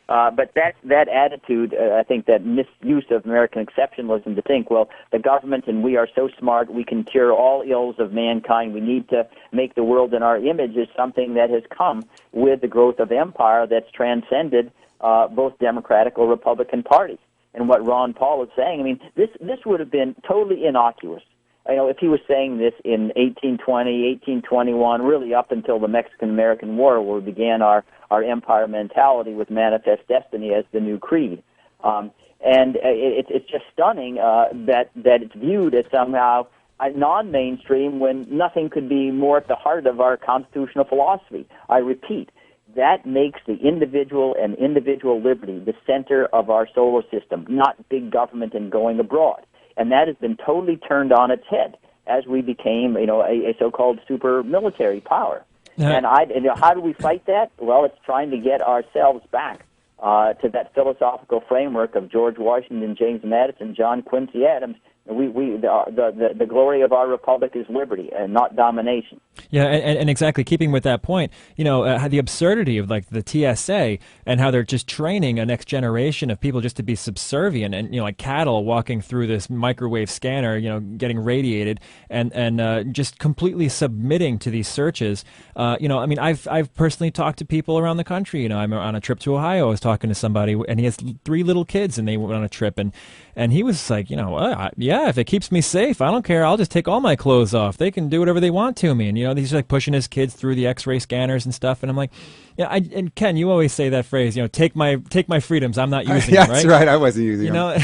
Speaker 2: But that attitude, I think that misuse of American exceptionalism to think, well, the government and we are so smart, we can cure all ills of mankind, we need to make the world in our image, is something that has come with the growth of empire that's transcended both Democratic or Republican parties. And what Ron Paul is saying, I mean, this would have been totally innocuous. You know, if he was saying this in 1820, 1821, really up until the Mexican-American War, where we began our empire mentality with Manifest Destiny as the new creed. And it's just stunning that it's viewed as somehow non-mainstream when nothing could be more at the heart of our constitutional philosophy. I repeat, that makes the individual and individual liberty the center of our solar system, not big government and going abroad. And that has been totally turned on its head as we became, a so-called super military power. Yeah. And how do we fight that? Well, it's trying to get ourselves back to that philosophical framework of George Washington, James Madison, John Quincy Adams. The glory of our republic is liberty and not domination.
Speaker 3: Yeah, and exactly, keeping with that point, the absurdity of like the TSA and how they're just training a next generation of people just to be subservient and like cattle walking through this microwave scanner, getting radiated and just completely submitting to these searches. I mean, I've personally talked to people around the country. I'm on a trip to Ohio. I was talking to somebody and he has 3 little kids and they went on a trip and he was like, yeah, if it keeps me safe, I don't care. I'll just take all my clothes off. They can do whatever they want to me. And, he's like pushing his kids through the X-ray scanners and stuff. And I'm like, yeah, and Ken, you always say that phrase, take my freedoms. I'm not using them, right?
Speaker 1: That's right. I wasn't using them.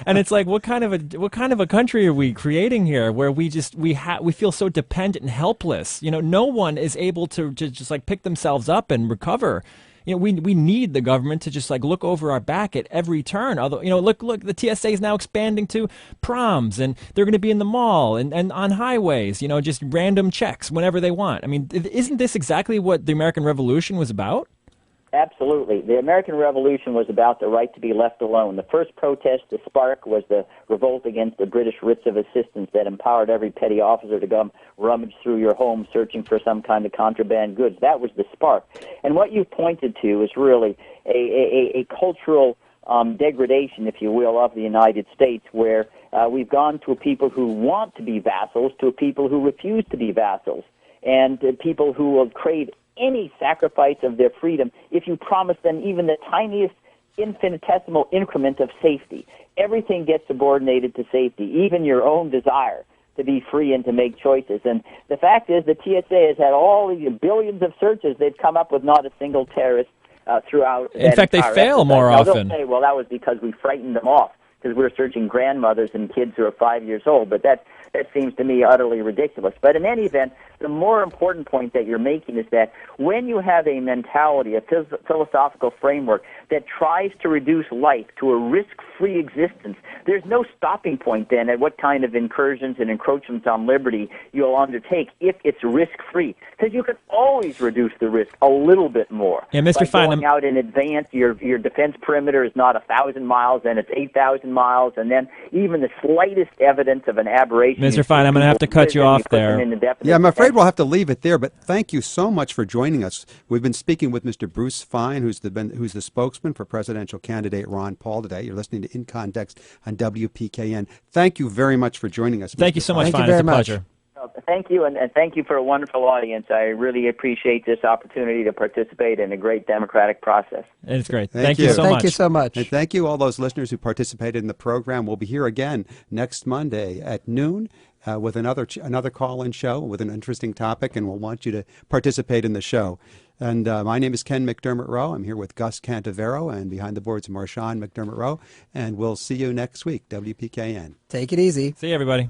Speaker 3: And it's like, what kind of a country are we creating here where we feel so dependent and helpless? No one is able to just like pick themselves up and recover. We need the government to just like look over our back at every turn. Although, look, the TSA is now expanding to proms and they're going to be in the mall and on highways, just random checks whenever they want. I mean, isn't this exactly what the American Revolution was about?
Speaker 2: Absolutely. The American Revolution was about the right to be left alone. The first protest, the spark, was the revolt against the British writs of assistance that empowered every petty officer to come rummage through your home searching for some kind of contraband goods. That was the spark. And what you pointed to is really a cultural degradation, if you will, of the United States, where we've gone to a people who want to be vassals to a people who refuse to be vassals, and people who will crave any sacrifice of their freedom if you promise them even the tiniest infinitesimal increment of safety. Everything gets subordinated to safety, even your own desire to be free and to make choices. And the fact is the TSA has had all these billions of searches. They've come up with not a single terrorist throughout.
Speaker 3: In fact, they fail more often.
Speaker 2: They'll say, well, that was because we frightened them off, because we're searching grandmothers and kids who are 5 years old. But that seems to me utterly ridiculous. But in any event, the more important point that you're making is that when you have a mentality, a philosophical framework that tries to reduce life to a risk-free existence, there's no stopping point then at what kind of incursions and encroachments on liberty you'll undertake if it's risk-free. Because you can always reduce the risk a little bit more.
Speaker 3: Yeah, Mr.
Speaker 2: By
Speaker 3: Fein,
Speaker 2: going out in advance, your defense perimeter is not 1,000 miles, and it's 8,000 miles, and then even the slightest evidence of an aberration.
Speaker 3: Mr. Fein, I'm going to have to cut you off there.
Speaker 1: Yeah, I'm afraid we'll have to leave it there, but thank you so much for joining us. We've been speaking with Mr. Bruce Fein, who's the spokesman for presidential candidate Ron Paul today. You're listening to In Context on WPKN. Thank you very much for joining us.
Speaker 3: Thank you so much,
Speaker 4: Fein.
Speaker 3: Fein. It's a pleasure.
Speaker 2: Thank you, and thank you for a wonderful audience. I really appreciate this opportunity to participate in a great democratic process.
Speaker 3: It's great.
Speaker 1: Thank you
Speaker 3: so much.
Speaker 4: Thank you so much.
Speaker 1: And thank you all those listeners who participated in the program. We'll be here again next Monday at noon with another call-in show with an interesting topic, and we'll want you to participate in the show. And my name is Ken McDermott Rowe. I'm here with Gus Cantavero, and behind the boards, Marshawn McDermott Rowe. And we'll see you next week, WPKN.
Speaker 4: Take it easy.
Speaker 3: See you, everybody.